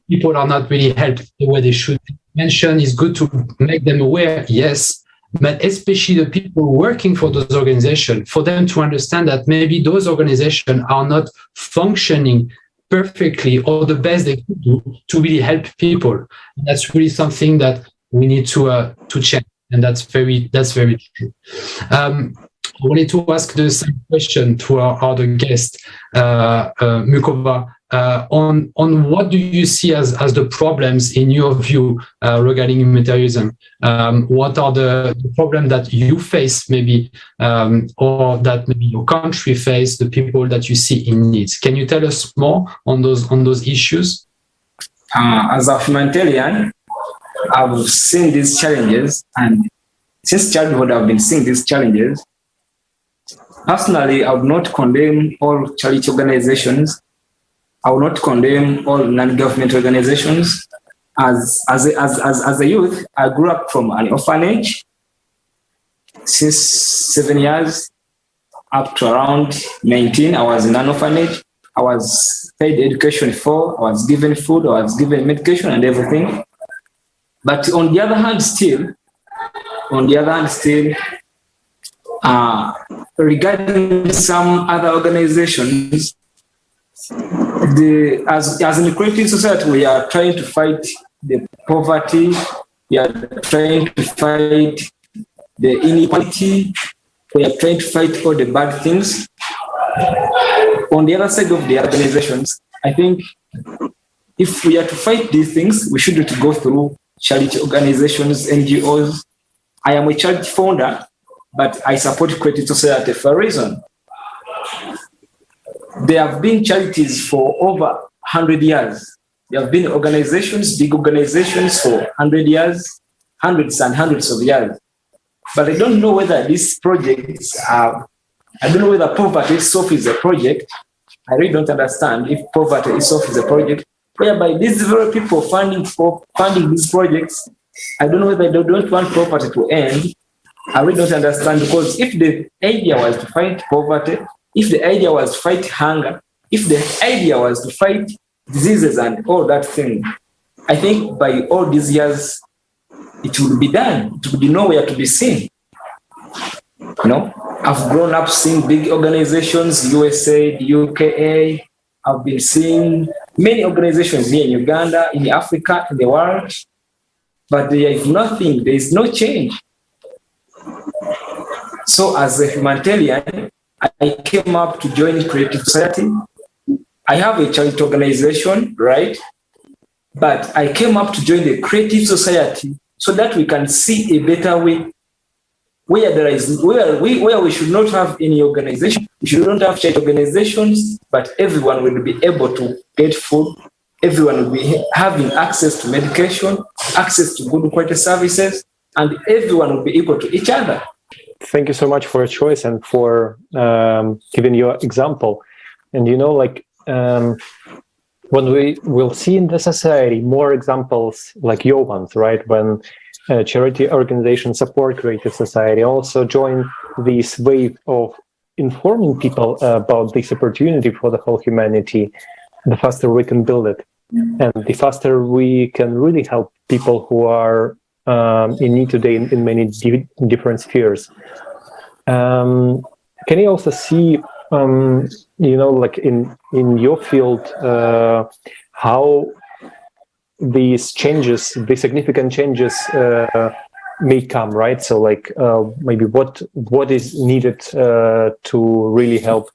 people are not really helped the way they should. Mention is good to make them aware, yes, but especially the people working for those organizations, for them to understand that maybe those organizations are not functioning perfectly or the best they could do to really help people. And that's really something that we need to change, and that's very true. I wanted to ask the same question to our other guest, Mukova, on what do you see as the problems in your view regarding humanitarianism? What are the problems that you face maybe, or that maybe your country face, the people that you see in need? Can you tell us more on those issues? As a humanitarian, I've seen these challenges, and since childhood I've been seeing these challenges. Personally, I would not condemn all charity organizations. I would not condemn all non-government organizations. As a youth, I grew up from an orphanage. Since 7 years up to around 19, I was in an orphanage. I was paid education for, I was given food, I was given medication and everything. But on the other hand, still, regarding some other organizations, as in creative society, we are trying to fight the poverty, we are trying to fight the inequality, we are trying to fight all the bad things. On the other side of the organizations, I think if we are to fight these things, we should go through charity organizations, NGOs. I am a charity founder, but I support creative society for a reason. There have been charities for over 100 years. There have been organizations, big organizations for 100 years, hundreds and hundreds of years. But I don't know whether these projects are, I don't know whether poverty itself is a project. I really don't understand if poverty itself is a project, whereby these very people funding these projects, I don't know whether they don't want poverty to end. I really don't understand, because if the idea was to fight poverty, if the idea was to fight hunger, if the idea was to fight diseases and all that thing, I think by all these years, it would be done. It would be nowhere to be seen. You know, I've grown up seeing big organizations, USA, the UK. I've been seeing many organizations here in Uganda, in Africa, in the world, but there is nothing, there is no change. So as a humanitarian, I came up to join Creative Society. I have a charity organization, right? But I came up to join the Creative Society so that we can see a better way where we should not have any organization. We should not have charity organizations, but everyone will be able to get food. Everyone will be having access to medication, access to good quality services, and everyone will be equal to each other. Thank you so much for your choice and for giving your example. And you know, like when we will see in the society more examples like your ones, right? When charity organizations support creative society, also join this wave of informing people about this opportunity for the whole humanity, the faster we can build it. And the faster we can really help people who are in need today in many different spheres. Can you also see, you know, like in your field, how these changes, the significant changes may come, right? So like maybe what is needed to really help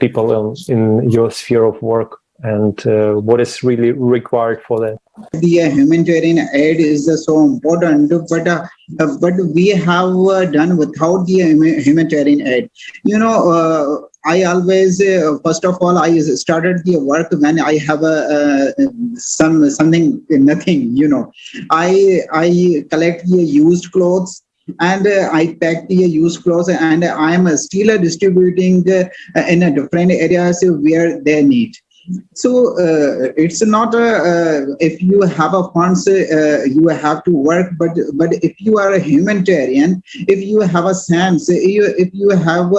people in your sphere of work, and what is really required for that? The humanitarian aid is so important, but we have done without the humanitarian aid. You know, I always, first of all, I started the work when I have nothing. You know, I collect the used clothes, and I pack the used clothes, and I am still distributing in different areas where they need. So it's not if you have a funds, you have to work. But if you are a humanitarian, if you have a sense, if you have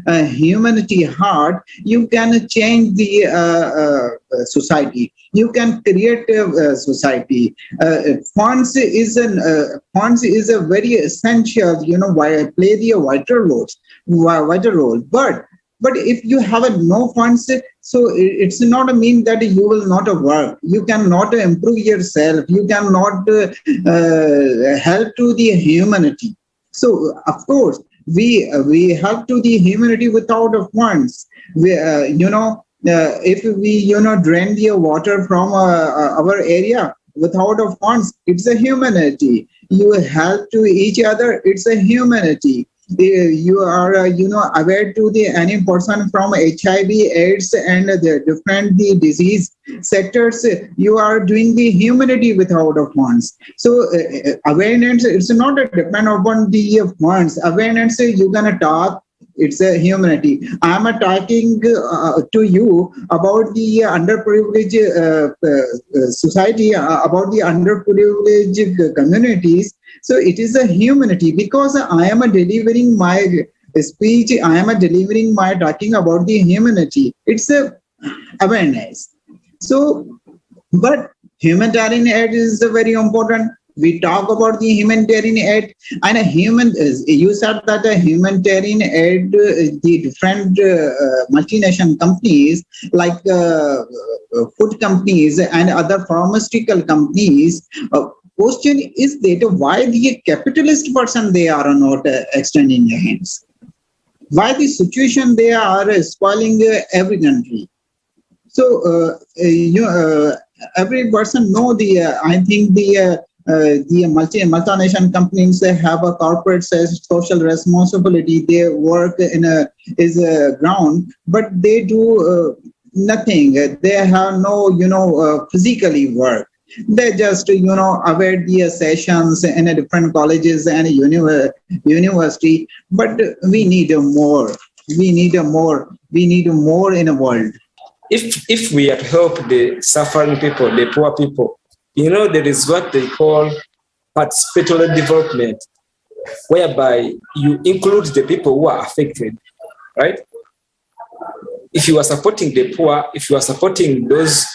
a humanity heart, you can change the society. You can create a society. Funds is a very essential. Play the vital role. But if you have no funds, so it's not a mean that you will not work. You cannot improve yourself. You cannot help to the humanity. So of course we help to the humanity without funds. If we drain the water from our area without funds, it's a humanity. You help to each other, it's a humanity. You are aware to the any person from HIV, AIDS, and the different the disease sectors. You are doing the humanity without funds. So awareness, it's not a depend upon the funds. Awareness, you gonna talk. It's a humanity. I'm talking to you about the underprivileged society, about the underprivileged communities. So it is a humanity because I am delivering my speech. I am delivering my talking about the humanity. It's a awareness. So, but humanitarian aid is very important. We talk about the humanitarian aid, and you said that a humanitarian aid, the different multinational companies like food companies and other pharmaceutical companies. Question is that why the capitalist person they are not extending their hands? Why the situation they are spoiling every country? So every person know the. I think the multinational companies, they have a corporate social responsibility. They work is a ground, but they do nothing. They have no physically work. They just aware the sessions in different colleges and university. But we need more. We need more. We need more in the world. If we have helped the suffering people, the poor people, there is what they call participatory development, whereby you include the people who are affected, right? If you are supporting the poor, if you are supporting those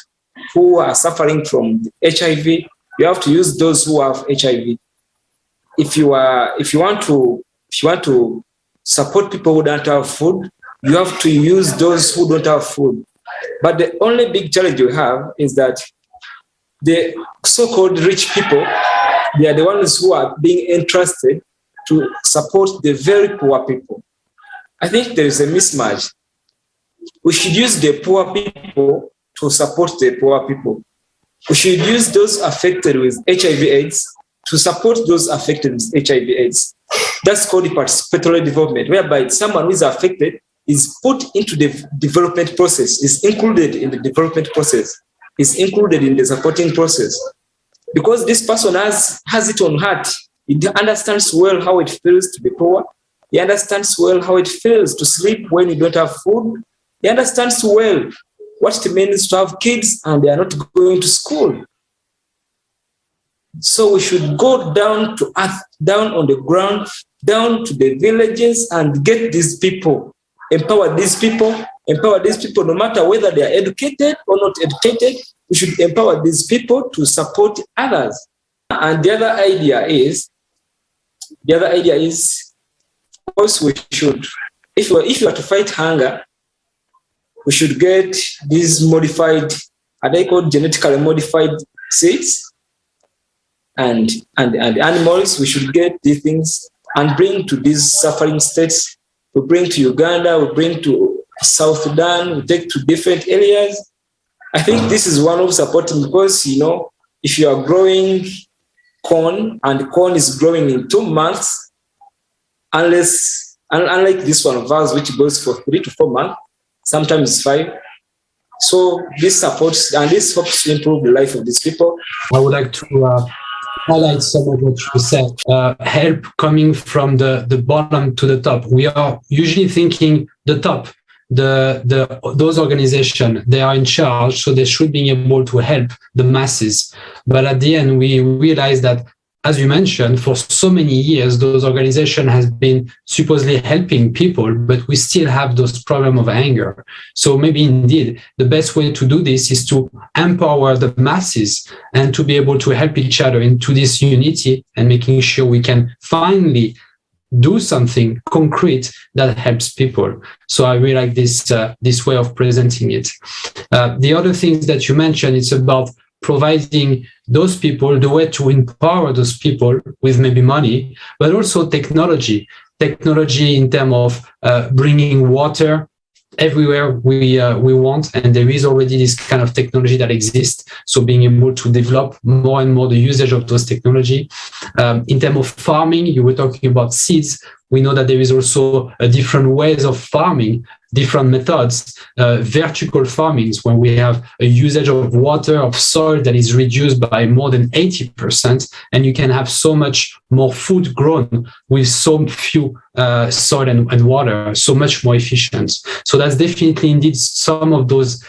who are suffering from HIV, you have to use those who have HIV. If you want to support people who don't have food, you have to use those who don't have food. But the only big challenge we have is that the so-called rich people, they are the ones who are being entrusted to support the very poor people. I think there is a mismatch. We should use the poor people to support the poor people. We should use those affected with HIV/AIDS to support those affected with HIV/AIDS. That's called the participatory development, whereby someone who is affected is put into the development process, is included in the development process, is included in the supporting process. Because this person has it on heart. He understands well how it feels to be poor. He understands well how it feels to sleep when you don't have food. He understands well what it means to have kids and they are not going to school. So we should go down to earth, down on the ground, down to the villages and get these people, empower these people no matter whether they are educated or not educated. We should empower these people to support others. And the other idea is, of course, we should, if you are to fight hunger, we should get these modified, are they called genetically modified seeds? And animals, we should get these things and bring to these suffering states. We bring to Uganda, we bring to South Sudan, we take to different areas. I think this is one of supporting, because, if you are growing corn and corn is growing in 2 months, unlike this one of ours, which goes for 3 to 4 months, sometimes 5. So this supports and this helps to improve the life of these people. I would like to highlight some of what you said. Help coming from the bottom to the top. We are usually thinking the top, those organizations, they are in charge, so they should be able to help the masses. But at the end, we realize that, as you mentioned, for so many years, those organizations have been supposedly helping people, but we still have those problems of anger. So maybe indeed, the best way to do this is to empower the masses and to be able to help each other into this unity and making sure we can finally do something concrete that helps people. So I really like this way of presenting it. The other things that you mentioned, it's about providing those people the way to empower those people with maybe money, but also technology in terms of bringing water everywhere we want, and there is already this kind of technology that exists. So being able to develop more and more the usage of those technology. In terms of farming, you were talking about seeds. We know that there is also a different ways of farming, different methods, vertical farmings, when we have a usage of water, of soil that is reduced by more than 80%, and you can have so much more food grown with so few soil and water, so much more efficient. So that's definitely indeed some of those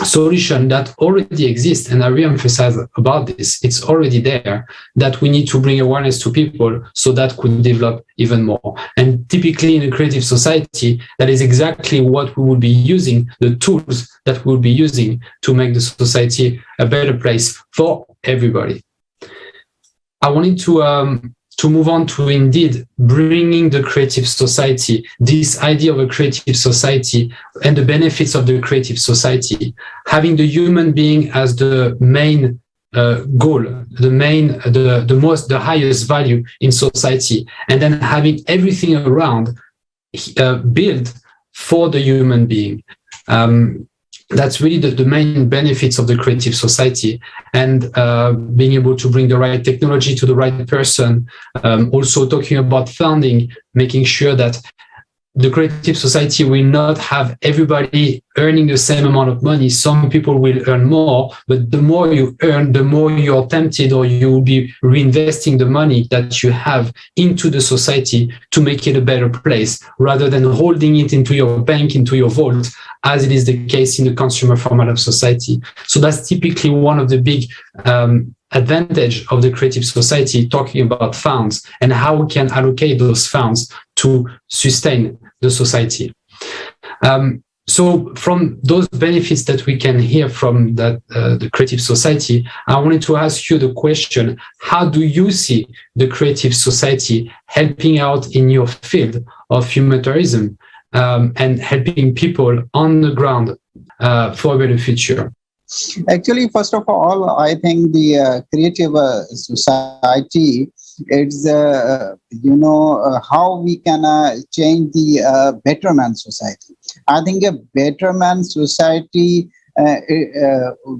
solution that already exist, and I re-emphasize about this. It's already there, that we need to bring awareness to people so that could develop even more. And typically in a creative society, that is exactly what we will be using, the tools that we'll be using to make the society a better place for everybody. I wanted to move on to indeed bringing the creative society, this idea of a creative society and the benefits of the creative society, having the human being as the main goal, the highest value in society, and then having everything around built for the human being. That's really the main benefits of the creative society, and being able to bring the right technology to the right person. Also talking about funding, making sure that the creative society will not have everybody earning the same amount of money. Some people will earn more, but the more you earn, the more you're tempted, or you will be reinvesting the money that you have into the society to make it a better place, rather than holding it into your bank, into your vault, as it is the case in the consumer format of society. So that's typically one of the big advantage of the creative society, talking about funds and how we can allocate those funds to sustain the society. So from those benefits that we can hear from that the creative society, I wanted to ask you the question: how do you see the creative society helping out in your field of humanitarianism and helping people on the ground for a better future? Actually, first of all, I think the creative society, it's how we can change the betterment society. I think a betterment society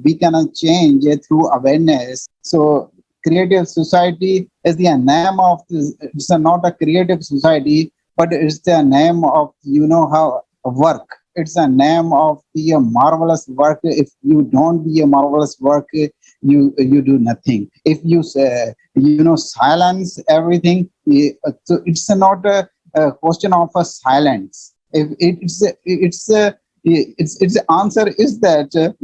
we can change through awareness. So creative society is the name of this. It's not a creative society, but it's the name of how work. It's a name of the marvelous work. If you don't be a marvelous work, you do nothing. If you silence everything, so it's not a question of a silence. If its answer is that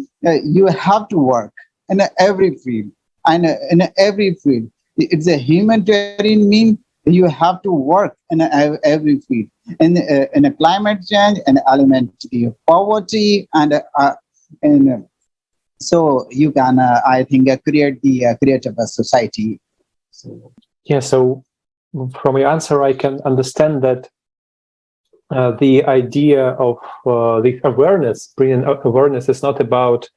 you have to work in every field, and in every field. It's a humanitarian mean. You have to work in every field, in a climate change, and elementary poverty, and so you can, I think, create the creative society. So. Yeah. So from your answer, I can understand that the idea of the awareness, bringing awareness, is not about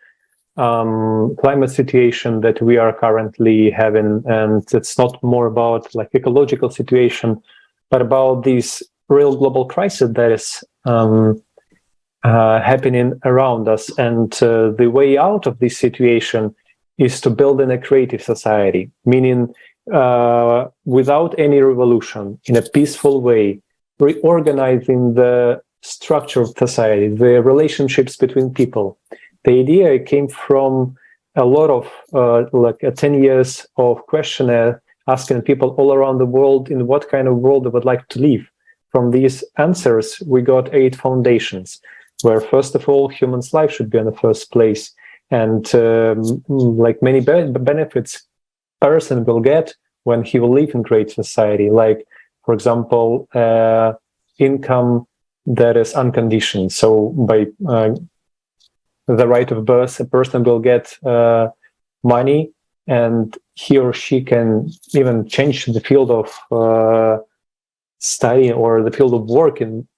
climate situation that we are currently having, and it's not more about like ecological situation, but about this real global crisis that is happening around us. And the way out of this situation is to build in a creative society, meaning without any revolution, in a peaceful way, reorganizing the structure of society, the relationships between people. The idea came from a lot of 10 years of questionnaire asking people all around the world in what kind of world they would like to live. from these answers, we got 8 foundations, where first of all, human's life should be in the first place. And like many benefits person will get when he will live in great society, like, for example, income that is unconditioned. So by the right of birth, a person will get money, and he or she can even change the field of study or the field of work in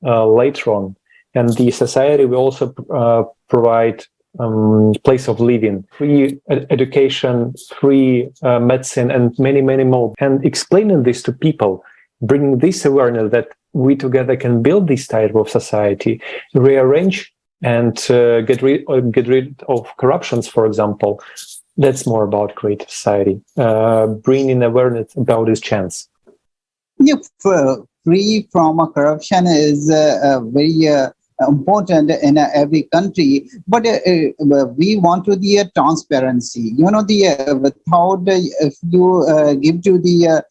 later on. And the society will also provide place of living, free education, free medicine, and many, many more. And explaining this to people, bringing this awareness that we together can build this type of society, rearrange and get rid of corruptions, for example. That's more about creative society, bringing awareness about this chance. Yeah, free from corruption is very important in every country, but we want to the transparency. You know, without if you give to the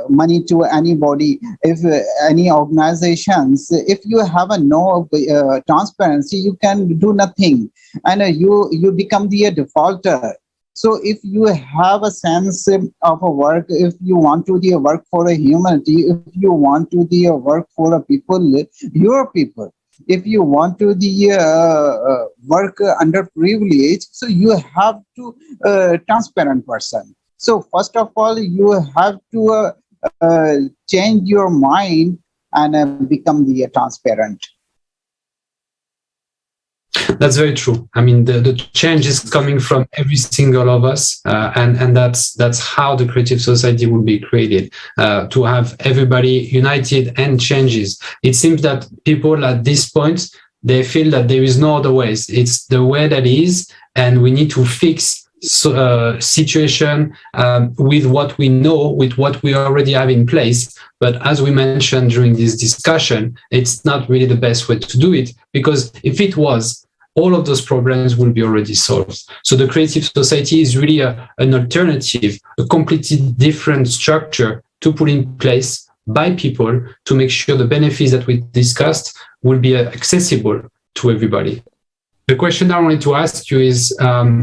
money to anybody, if any organizations, if you have no transparency, you can do nothing, and you become the defaulter. So if you have a sense of a work, if you want to the work for a humanity, if you want to the work for a people, your people, if you want to the work under privilege, so you have to transparent person. So first of all, you have to change your mind and become the transparent. That's very true. I mean, the change is coming from every single of us, and that's how the creative society will be created, to have everybody united and changes. It seems that people at this point, they feel that there is no other ways. It's the way that is, and we need to fix situation with what we know, with what we already have in place. But as we mentioned during this discussion, it's not really the best way to do it, because if it was, all of those problems will be already solved. So the creative society is really an alternative, a completely different structure to put in place by people to make sure the benefits that we discussed will be accessible to everybody. The question I wanted to ask you is,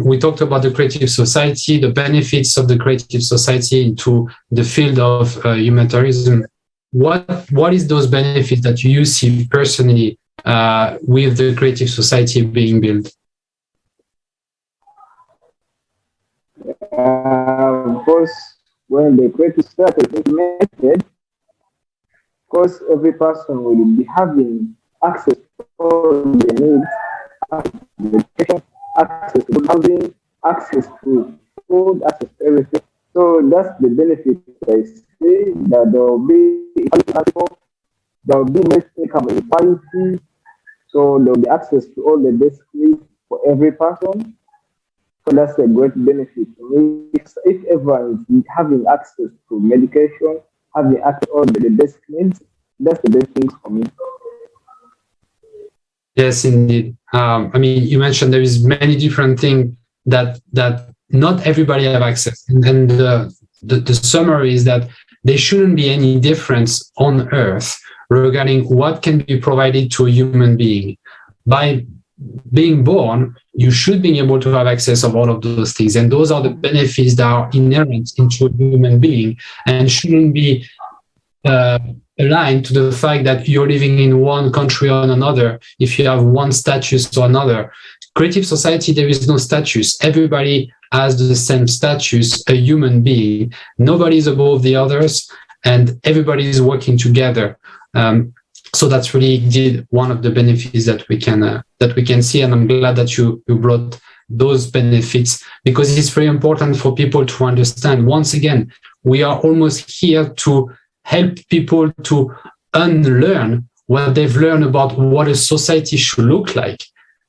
we talked about the creative society, the benefits of the creative society into the field of humanitarianism. What is those benefits that you see personally with the creative society being built? Of course, when the creative society is implemented, of course, every person will be having access to all the needs, access to education, access to housing, access to food, access to everything. So that's the benefit I see, that there will be equality, there will be less income inequality, so there will be access to all the basic needs for every person. So that's a great benefit to me. If everyone is having access to medication, having access to all the basic needs, that's the best thing for me. Yes, indeed. I mean, you mentioned there is many different things that not everybody have access, and the summary is that there shouldn't be any difference on Earth regarding what can be provided to a human being. By being born, you should be able to have access of all of those things, and those are the benefits that are inherent into a human being and shouldn't be aligned to the fact that you're living in one country or another, if you have one status or another. Creative society, there is no status. Everybody has the same status, a human being. Nobody is above the others, and everybody is working together. So that's really one of the benefits that we can see, and I'm glad that you brought those benefits, because it's very important for people to understand. Once again, we are almost here to help people to unlearn what they've learned about what a society should look like,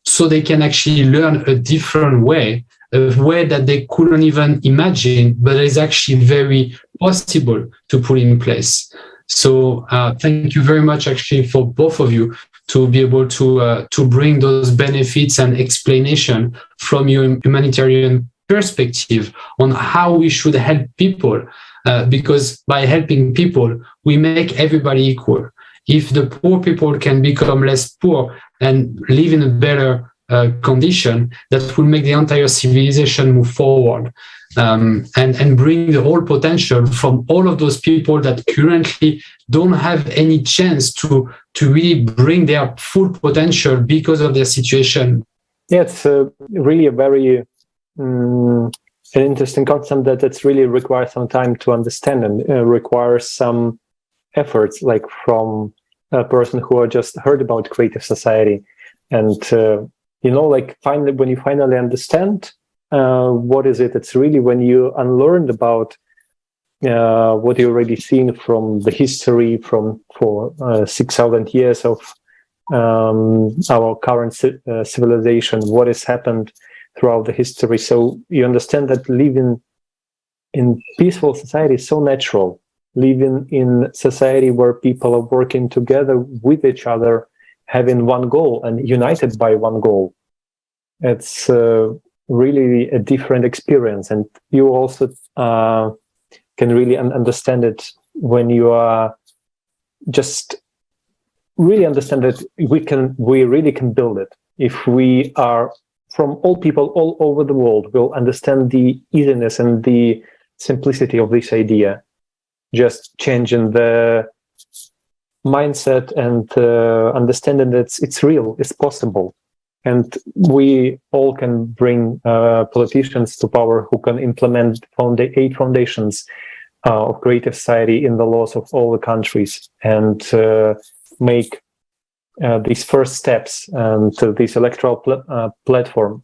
so they can actually learn a different way, a way that they couldn't even imagine, but is actually very possible to put in place. So thank you very much, actually, for both of you to be able to bring those benefits and explanation from your humanitarian perspective on how we should help people, because by helping people, we make everybody equal. if the poor people can become less poor and live in a better condition, that will make the entire civilization move forward, and bring the whole potential from all of those people that currently don't have any chance to really bring their full potential because of their situation. Yeah, it's really a very an interesting concept that it's really requires some time to understand, and requires some efforts, like from a person who just heard about creative society. And like finally, when you finally understand what is it, it's really when you unlearned about what you already seen from the history for 6,000 years of our current civilization, what has happened throughout the history. So you understand that living in peaceful society is so natural. Living in society where people are working together with each other, having one goal and united by one goal. It's really a different experience, and you also can really understand it when you are just really understand that we really can build it. If we are from all people all over the world will understand the easiness and the simplicity of this idea, just changing the mindset and understanding that it's real, it's possible. And we all can bring politicians to power who can implement 8 foundations of creative society in the laws of all the countries, and make these first steps to this electoral platform.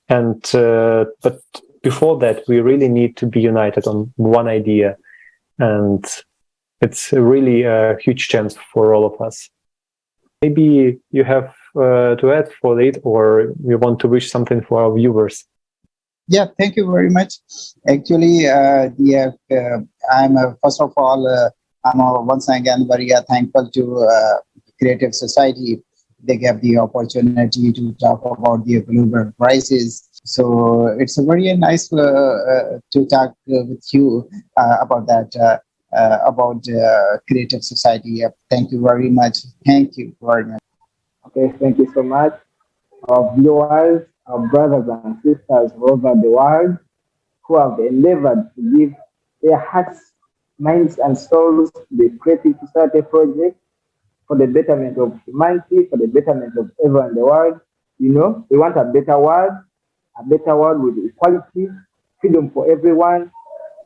And but before that, we really need to be united on one idea, and it's really a huge chance for all of us. Maybe you have to add for it, or you want to wish something for our viewers? Yeah, thank you very much. Actually, I'm first of all, I'm once again very thankful to Creative Society. They gave the opportunity to talk about the global crisis. So it's a very nice to talk with you about that, about Creative Society. Thank you very much. Thank you very much. Okay, thank you so much. Our viewers, our brothers and sisters all over the world who have endeavored to give their hearts, minds, and souls to the Creative Society project for the betterment of humanity, for the betterment of everyone in the world. You know, we want a better world with equality, freedom for everyone,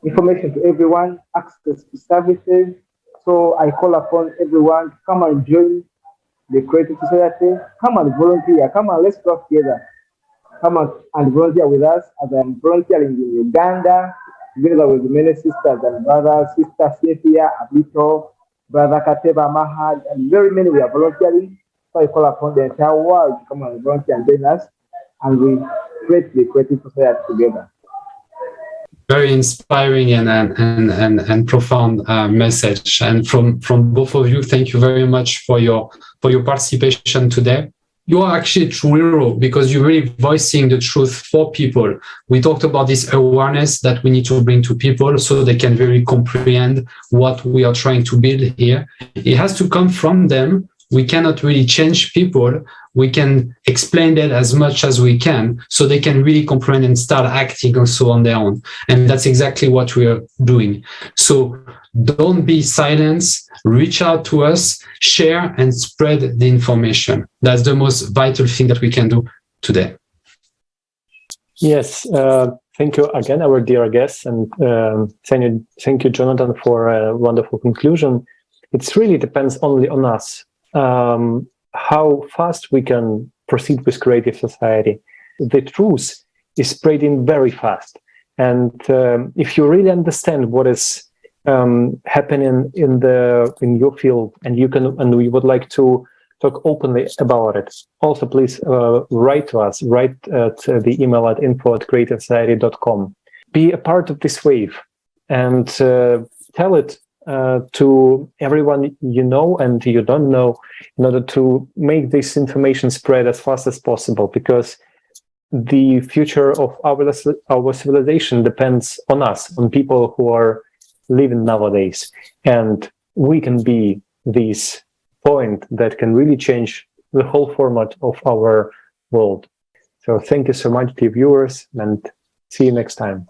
information to everyone, access to services. So I call upon everyone to come and join the Creative Society. Come and volunteer. Come and let's work together. Come and volunteer with us, as I'm volunteering in Uganda, together with many sisters and brothers, Sister Cynthia, Abito, Brother Kateba Mahad, and very many we are volunteering. So I call upon the entire world to come and volunteer and join us, and we create the Creative Society together. Very inspiring and profound message. And from both of you, thank you very much for your participation today. You are actually a true hero because you're really voicing the truth for people. We talked about this awareness that we need to bring to people so they can really comprehend what we are trying to build here. It has to come from them. We cannot really change people. We can explain that as much as we can so they can really comprehend and start acting also on their own. And that's exactly what we are doing. So don't be silent. Reach out to us, share and spread the information. That's the most vital thing that we can do today. Yes. Thank you again, our dear guests. And thank you, Jonathan, for a wonderful conclusion. It really depends only on us. How fast we can proceed with Creative Society. The truth is spreading very fast. And if you really understand what is happening in your field, and we would like to talk openly about it, also please write to us, write at the email at info@creativesociety.com. Be a part of this wave and tell it to everyone you know and you don't know, in order to make this information spread as fast as possible, because the future of our civilization depends on us, on people who are living nowadays, and we can be this point that can really change the whole format of our world. So thank you so much, dear viewers, and see you next time.